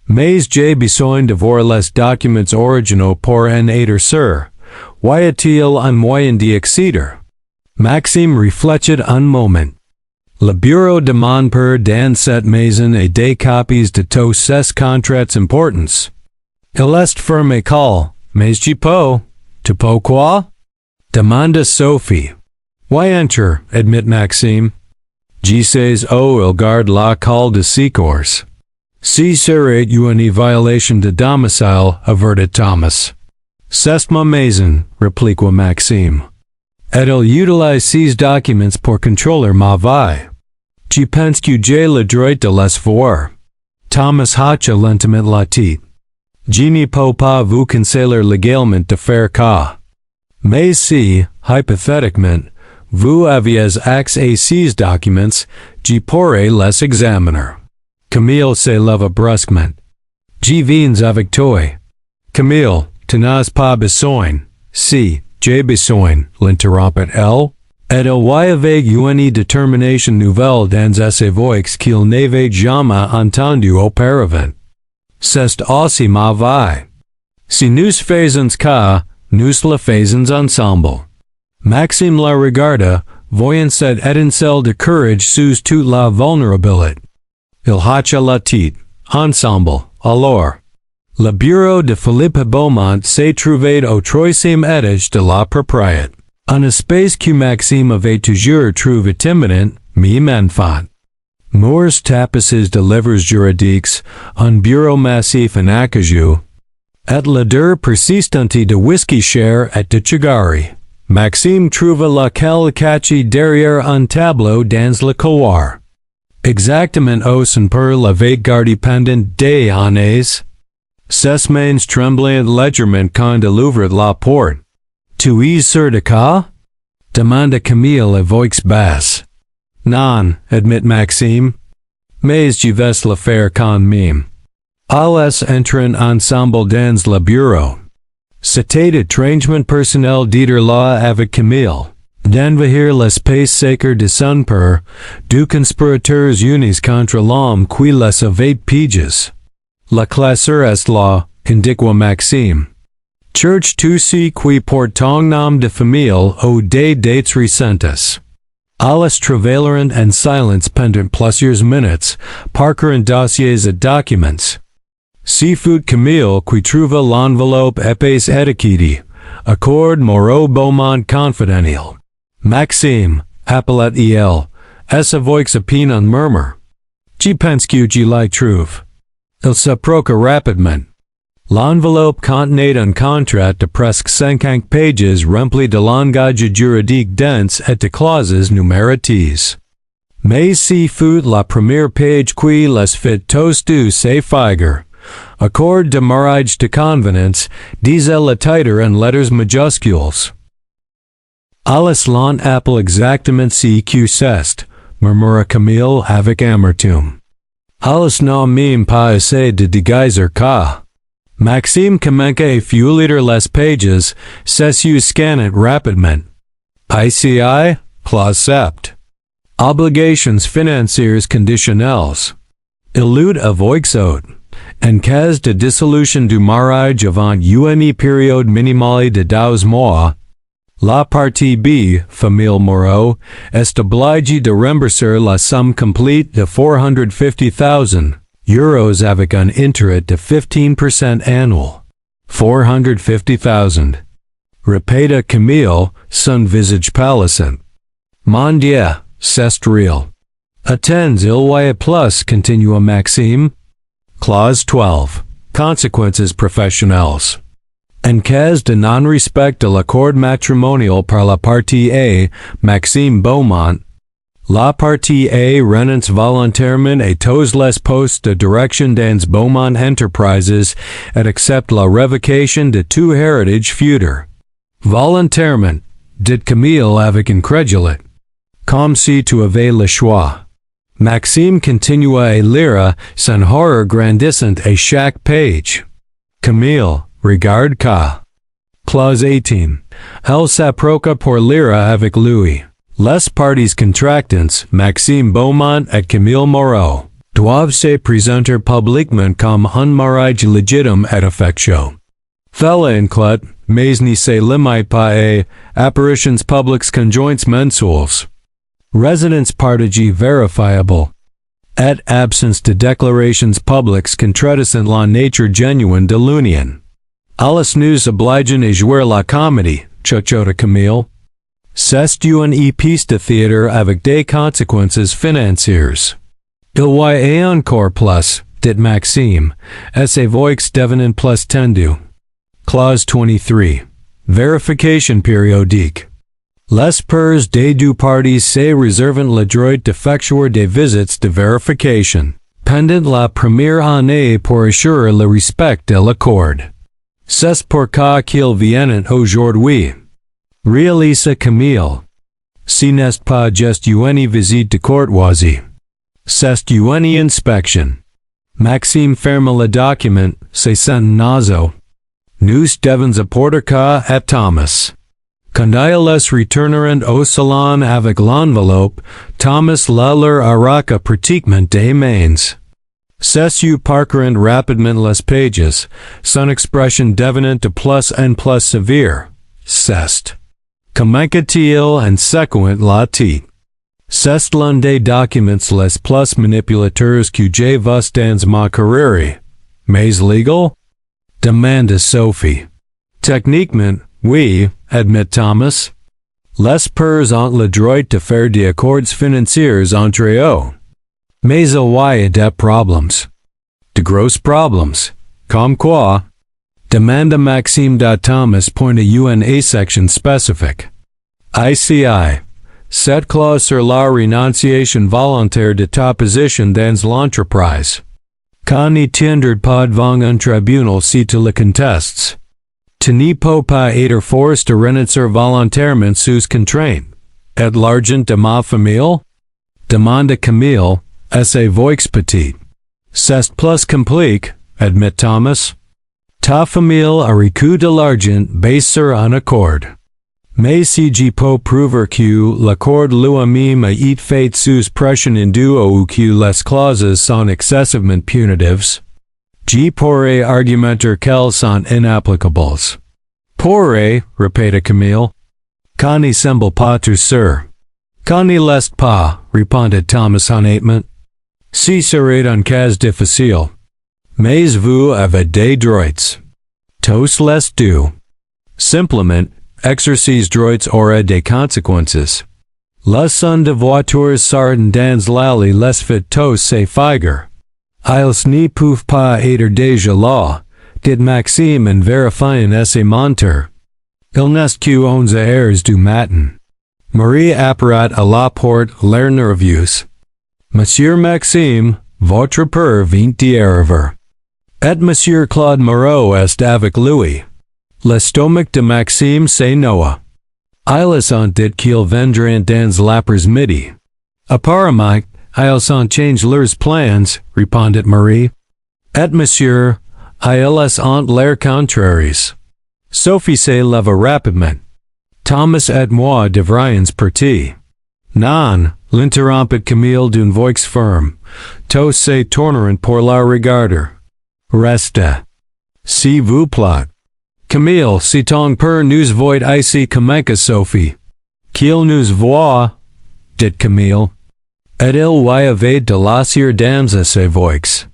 Mais j'ai besoin de voir les documents originaux pour en être sûr. Y a-t-il un moyen d'y accéder? Maxime réfléchit un moment. Le bureau de mon père dans cette maison a des copies de tous ces contrats importants. Il est fermé mais j'y peux. Tu peux quoi? Demanda Sophie. Why enter, admit Maxime. J'y sais il garde la call de secours. Si serait une violation de domicile, avertit Thomas. C'est ma maison, répliqua Maxime. Et il utilise ces documents pour contrôler ma vie. Tu penses que j'ai le droit de les voir? Thomas hocha lentement la tête. Je ne peux pas vous conseiller légalement de faire cas. Mais si, hypothétiquement, vous aviez accès à ces documents, je pourrais les examiner. Camille se leva brusquement. Je viens avec toi. Camille, tu n'as pas besoin. Si, j'ai besoin, l'interrompit elle. Et il y avait une détermination nouvelle dans sa voix qu'il n'avait jamais entendue auparavant. C'est aussi ma vie. Si nous faisons cas, nous le faisons ensemble. Maxime la regarda, voyant cette étincelle de courage sous toute la vulnérabilité. Il hocha la tête. Ensemble, alors. Le bureau de Philippe Beaumont s'est trouvé au troisième étage de la propriété. Un espace que Maxime avait toujours trouvé timidant, même enfant. Moors tapisses de livres juridiques, un bureau massif en acajou, et l'odeur persistante de whisky cher et de chigari. Maxime trouva laquelle cachée derrière un tableau dans le couloir. Exactement où son père l'avait gardé pendant des années. Ses mains tremblaient légèrement quand il ouvrit la porte. Tu es sûr de cas? Demanda Camille à voix basse. Non, admit Maxime. Mais je vais le faire quand même. Alles entrent ensemble dans le bureau. C'était étrangement personnel d'être là avec Camille. D'envahir l'espace sacré de son père, deux conspirateurs unis contre l'homme qui les avait piges. La classeur est là, indiqua Maxime. Cherche tout ce qui porte ton nom de famille ou des dates récentes. Alles travailleront en silence pendant plusieurs minutes, parcourant dossiers et documents. Si fut Camille qui trouva l'enveloppe épaisse étiquetée, accord Moreau Beaumont confidentiel. Maxime, appelait il, es avoix opinion murmur. J'y pense que j'y la trouve. Il se procure rapidement. L'enveloppe contenait un contrat de presque 50 pages rempli de langage juridique dense et de clauses numériques. Mais si fut la première page qui les fit tous deux se figure. Accord de mariage de convenance, disait le titre en lettres majuscules. Alles l'on appelle exactement ce que c'est, murmura Camille avec amertume. Alles n'a même pas essayé de déguiser ça. Maxime commença à feuilleter les pages, s'essuie scannant rapidement. ICI, clause sept. Obligations financières conditionnelles. Elude avoix autres. En cas de dissolution du mariage avant une période minimale de 12 mois, la partie B, famille Moreau, est obligée de rembourser la somme complète de 450,000 euros avec un intérêt de 15% annuel. 450,000. Répéta Camille, son visage pâlissant. Mon Dieu, c'est réel. Attends, il y a plus, continua Maxime. Clause 12. Consequences professionnelles. En cas de non-respect de l'accord matrimonial par la partie A, Maxime Beaumont, la partie A renonce volontairement à tous les postes de direction dans Beaumont Enterprises et accepte la révocation de tout héritage futur. Volontairement, dit Camille avec incrédulité. Comme si tu avais le choix. Maxime continua à lire, son horreur grandissant à chaque page. Camille, regarde ça. Clause 18. Elle s'approcha pour lire avec lui. Les parties contractantes, Maxime Beaumont et Camille Moreau, doivent se présenter publiquement comme un mariage légitime et effectueux. Cela inclut, mais ne se limite pas à, apparitions publiques conjointes mensuelles. Residence partagée verifiable, et absence de déclarations publiques contradisant la nature genuine de l'union. Alles nous obligeant à jouer la comédie, chuchota Camille. C'est une pièce de théâtre avec des conséquences financières. Il y a encore plus, dit Maxime, et sa voix devenant plus tendue. Clause 23. Verification périodique. Les pairs des deux parties se réservent le droit d'effectuer des visites de vérification, pendant la première année pour assurer le respect de l'accord. C'est pourquoi qu'ils viennent aujourd'hui. Réalisa Camille. Ce n'est pas juste une visite de courtoisie. C'est une inspection. Maxime ferme le document, se sent naso. Nous devons apporter ça à Thomas. Quand ils retourneront au salon avec l'enveloppe, Thomas la leur aura pratiquement des mains. Ceux parcourant rapidement les pages, son expression devenant de plus en plus sévère. C'est. Commença-t-il en séquent la t. C'est l'un des documents les plus manipulateurs que j'ai vus dans ma carrière. Mais legal? Demanda Sophie. Techniquement, oui, admit Thomas. Les pairs ont le droit de faire des accords financiers entre eux. Mais il y a des problèmes. De gros problèmes. Comme quoi? Demanda Maxime de Thomas point à une section spécifique. ICI. Cette clause sur la renonciation volontaire de ta position dans l'entreprise. Quand ne tiendra pas devant un tribunal si tu le contestes. Tu ne peux pas être forcé de renoncer volontairement sous contrainte. Et l'argent de ma famille? Demanda Camille, et sa voix petite. C'est plus compliqué, admit Thomas. Ta famille a reçu de l'argent basé sur un accord. Mais si je peux prouver que l'accord lui-même a été fait sous pression indue ou que les clauses sont excessivement punitives, je pourrais argumenter qu'elles sont inapplicables. Pourrais, répéta Camille. Qu'en ne semble pas tout sûr. Qu'en ne l'est pas, répondit Thomas honnêtement. Si serait un cas difficile. Mais vous avez des droits. Tous les deux. Simplement, exercice droits aura des conséquences. La son de voitures sarden dans l'allée les fit tous se figure. Ils ne peuvent pas être déjà là, dit Maxime en vérifiant ses monteurs. Il n'est que 11 heures du matin. Marié apparat à la porte, l'air nerveux. Monsieur Maxime, votre père vient d'arriver. Et Monsieur Claude Moreau est avec lui. L'estomac de Maxime se noie. Ils ont dit qu'ils vendront dans l'après-midi. Apparemment, ils ont changé leurs plans, répondit Marié. Et Monsieur, ils ont l'air contraires. Sophie se leva rapidement. Thomas et moi devrions partir. Non, l'interrompit Camille d'une voix ferme. Tous se tournèrent pour la regarder. Restez. Si vous plaît. Camille, si ton père nous voit ici comment que Sophie? Qu'il nous voit, dit Camille. Et il y avait de l'acier dans ses voix.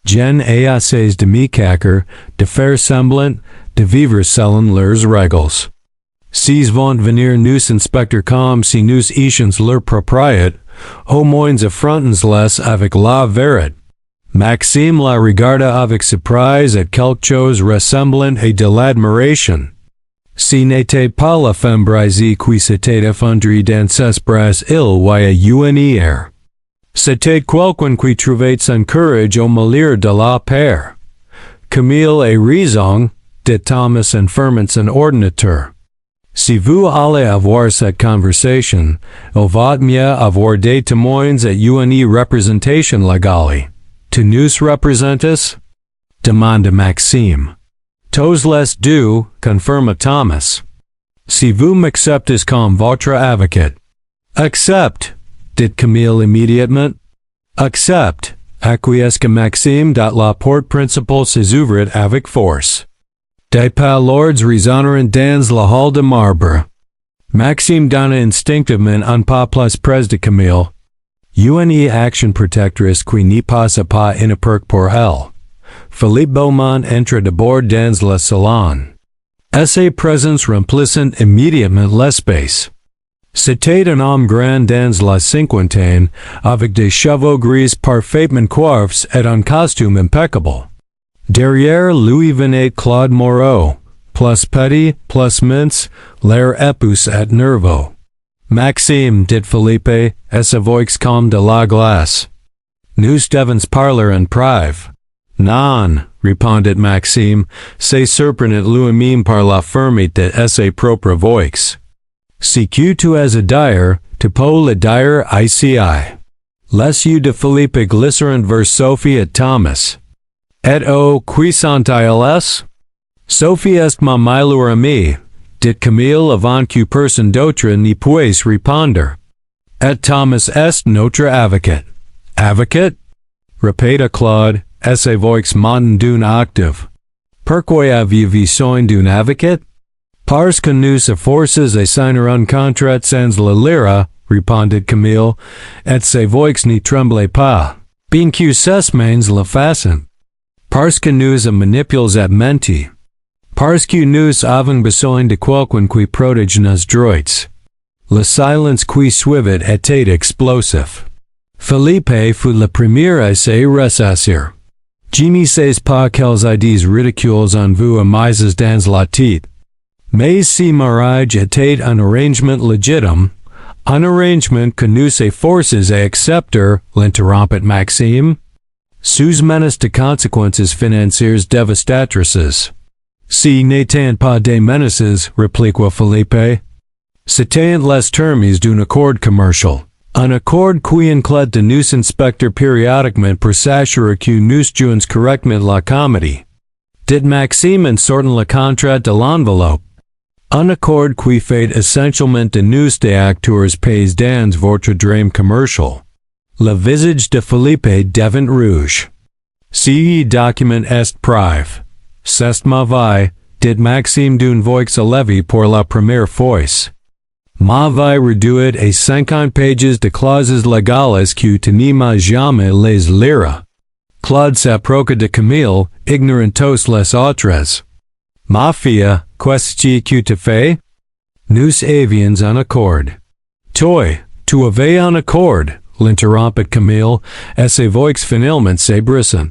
Jen et assez de mi-cacker, de faire semblant, de vivre selon leurs règles. S'ils vont venir nous inspecter comme si nous étions leur propriété, au moins affrontons-les avec la vérité. Maxime la regarda avec surprise et quelque chose ressemblant à de l'admiration. Si n'était pas la femme brisée qui s'était effondrée dans ses bras, il y a eu une hier. C'était quelqu'un qui trouvait son courage au milieu de la peur. Camille a raison, dit Thomas en fermant son ordinateur. Si vous allez avoir cette conversation, il vaut mieux avoir des témoins et une représentation légale. Tu nous représentes? Demanda Maxime. Tous les deux, confirma Thomas. Si vous m'acceptez comme votre avocat. Accepte, dit Camille immédiatement. Accepte, acquiesce Maxime dont la porte principale s'ouvrit avec force. Des pas lourds résonnèrent dans la hall de marbre. Maxime donna instinctivement un pas plus près de Camille. Une action protectrice qui n'y passe pas inaperçue pour elle. Philippe Beaumont entra d'abord dans le salon. Sa présence remplissant immédiatement l'espace. C'était un homme grand dans la cinquantaine, avec des cheveux gris parfaitement coiffés et un costume impeccable. Derrière lui venait Claude Moreau, plus petit, plus mince, l'air épousse et nerveux. Maxime, dit Philippe, et sa voix comme de la glace. Nous devons parler en privé. Non, répondit Maxime, c'est surprenant lui-même par la fermeté de sa propre voix. Si que tu as à dire, tu peux le dire ici. Les yeux de Philippe glissèrent vers Sophie et Thomas. Et qui sont-ils? Sophie est ma meilleure amie, dit Camille avant que personne d'autre n'y puisse répondre. Et Thomas est notre avocat. Avocat? Répéta Claude, et sa voix montant d'une octave. Pourquoi avez-vous besoin d'un avocat? Parce que nous forces à signer un contrat sans le lire, répondit Camille, et sa voix n'y tremblait pas. Bien que ces mains le fassent. Parce que nous manipulons à mentir. Parce que nous avons besoin de quelqu'un qui protège nos droits. Le silence qui suivit était explosif. Philippe fut le premier à se ressaisir. Je ne sais pas quelles idées ridicules en vous mises dans la tête. Mais si mariage était un arrangement légitime, un arrangement que nous forces à accepter, l'interrompit Maxime. Sous menace de conséquences financières dévastatrices. Si n'étant pas des menaces, répliqua Philippe. C'était les termes d'un accord commercial. Un accord qui inclut de nous inspecter périodiquement pour s'assurer que nous jouons correctement la comédie. Dit Maxime en sortant le contrat de l'enveloppe. Un accord qui fait essentiellement de nous des acteurs pays dans votre drame commercial. Le visage de Philippe devint rouge. Si document est privé. C'est mauvais, dit Maxime d'une voix élevée pour la première fois. Mauvais réduit à 50 pages de clauses légales que tu n'aimas jamais les lire. Claude s'approcha de Camille, ignorant tous les autres. Ma fille, qu'est-ce que tu fais? Nous avions un accord. Toi, tu avais un accord, l'interrompit Camille, et ses voix finalement se brisant.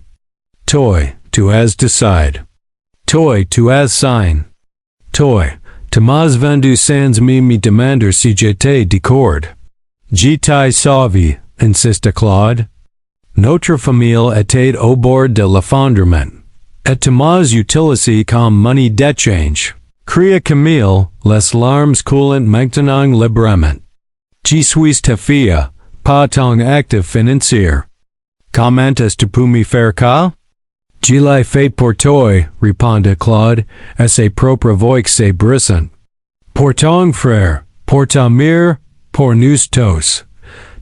Toi, tu as décidé. Toi, tu as signé. Toi, tu m'as vendu sans me demander si j'étais d'accord. Je t'ai sauvé, insista Claude. Notre famille était au bord de l'effondrement. Et tu m'as utilisé comme monnaie d'échange. Cria Camille, les larmes coulant maintenant librement. Je suis ta fille, pas ton actif financier. Comment est-ce pour me faire cas? Je l'ai fait pour toi, répondit Claude, et ses propres voix se brissant. Pour ton frère, pour ta mère, pour nous tous.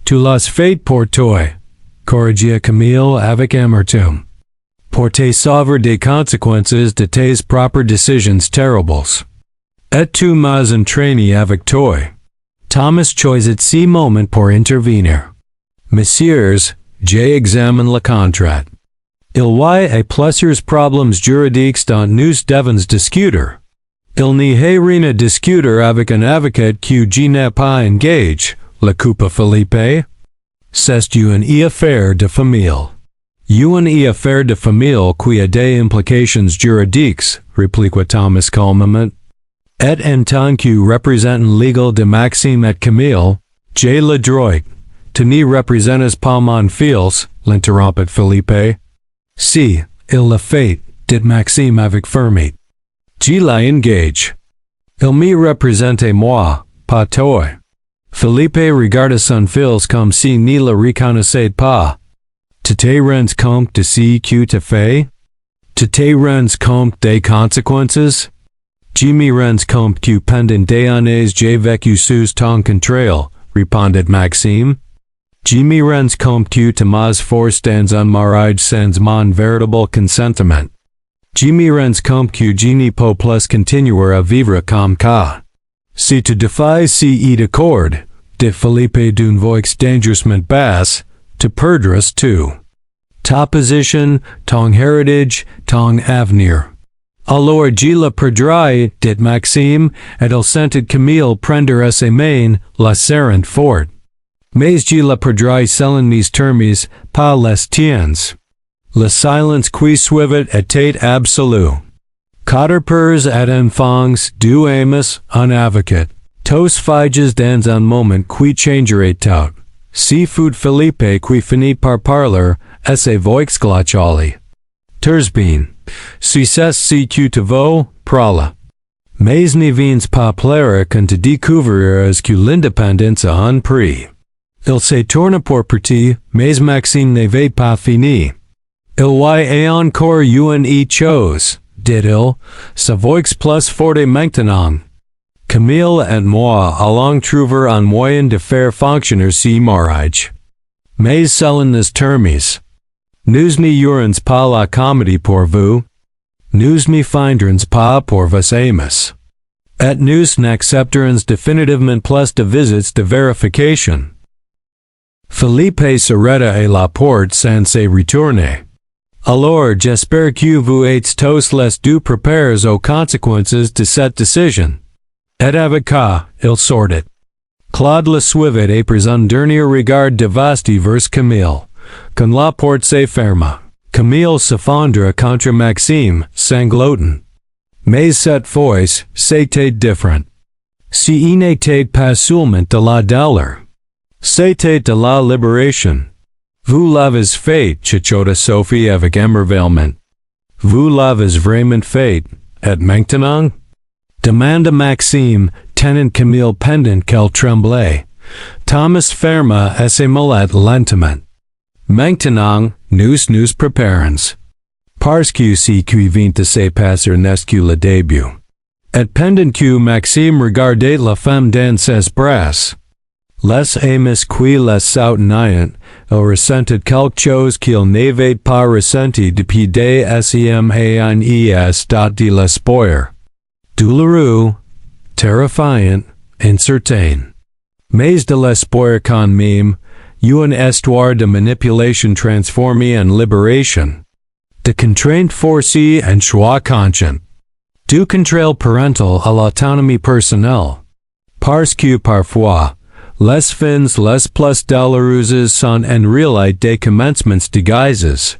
Tu l'as fait pour toi, corrigea Camille avec amertume. Pour te sauver des conséquences de tes propres décisions terribles. Et tu m'as entraîné avec toi. Thomas choisit ce moment pour intervenir. Messieurs, j'examine le contrat. Il y a plusieurs problèmes juridiques dont nous devons discuter. Il n'y a rien à discuter avec un avocat que je n'ai pas engagé, le coupa Philippe. C'est une affaire de famille. Une affaire de famille qui a des implications juridiques, répliqua Thomas calmement. Et en tant que représentant légal de Maxime et Camille, j'ai le droit. Tu ne représentes pas mon fils, l'interrompit Philippe. Si, il l'a fait, dit Maxime avec fermeté. Je l'ai engagé. Il me représente moi, pas toi. Philippe regarda son fils comme si ne le reconnaissait pas. Tu te rends compte de ce que tu fais? Tu te rends compte des conséquences? Je me rends compte que pendant des années j'ai vécu sous ton contrôle, répondit Maxime. Je me rends compte que tu m'as forcé dans un mariage sans mon véritable consentement. Je me rends compte que je ne peux plus continuer à vivre comme ça. Si tu défies ce accord, dit Philippe d'une voix dangereusement basse, tu perdras tout. Ta position, ton héritage, ton avenir. Alors je le perdrai, dit Maxime, et il sentit Camille prendre à ses mains, la serrant fort. Mais je le perdrai selon mes termes, pas les tiens. Le silence qui suivit était absolu. Quatre pères et enfants, deux amis, un avocat. Tous figes dans un moment qui changerait tout. Si fut Philippe qui finit par parler, et ses voix glacées. Tersbeen. Si c'est ce que tu veux, prala. Mais ne viens pas plaire quand tu découvriras que l'indépendance a un prix. Il se tourne pour partir, mais Maxime n'avait pas fini. Il y a encore une chose, dit-il, sa voix plus forte maintenant. Camille et moi allons trouver un moyen de faire fonctionner ce mariage. Mais selon les termes. Nous n'aurons pas la comédie pour vous. Nous ne findrons pas pour vos amis. Et nous n'accepterons définitivement plus de visites de vérification. Philippe s'arrêta à la porte sans se retourner. Alors j'espère que vous êtes tous les deux préparés aux conséquences de cette décision. Et avec ça, il sortit. Claude le suivit et prit un dernier regard dévasté vers Camille. Quand la porte se ferma, Camille s'effondra contre Maxime, sanglotant. Mais cette fois, c'était différent. Ce n'était pas seulement de la douleur. C'était de la libération. Vous l'avez fait, chuchota Sophie avec émerveillement. Vous l'avez vraiment fait, et maintenant? Demanda Maxime, tenant Camille pendant qu'elle tremblait. Thomas ferma et se mêla lentement. Maintenant, nous préparons. Parce que ce qui vient de se passer n'est que le début. Et pendant que Maxime regardait la femme dans ses bras, les amis qui les soutenaient, il ressentit quelque chose qu'il n'avait pas ressenti depuis des semaines de l'espoir. Douloureux, terrifiant, incertain. Mais de l'espoir quand même, une histoire de manipulation transformée en libération. De contrainte forcée en choix conscient. Du contrôle parental à l'autonomie personnelle. Parce que parfois, les fins les plus douloureuses sont en réalité des commencements de guises.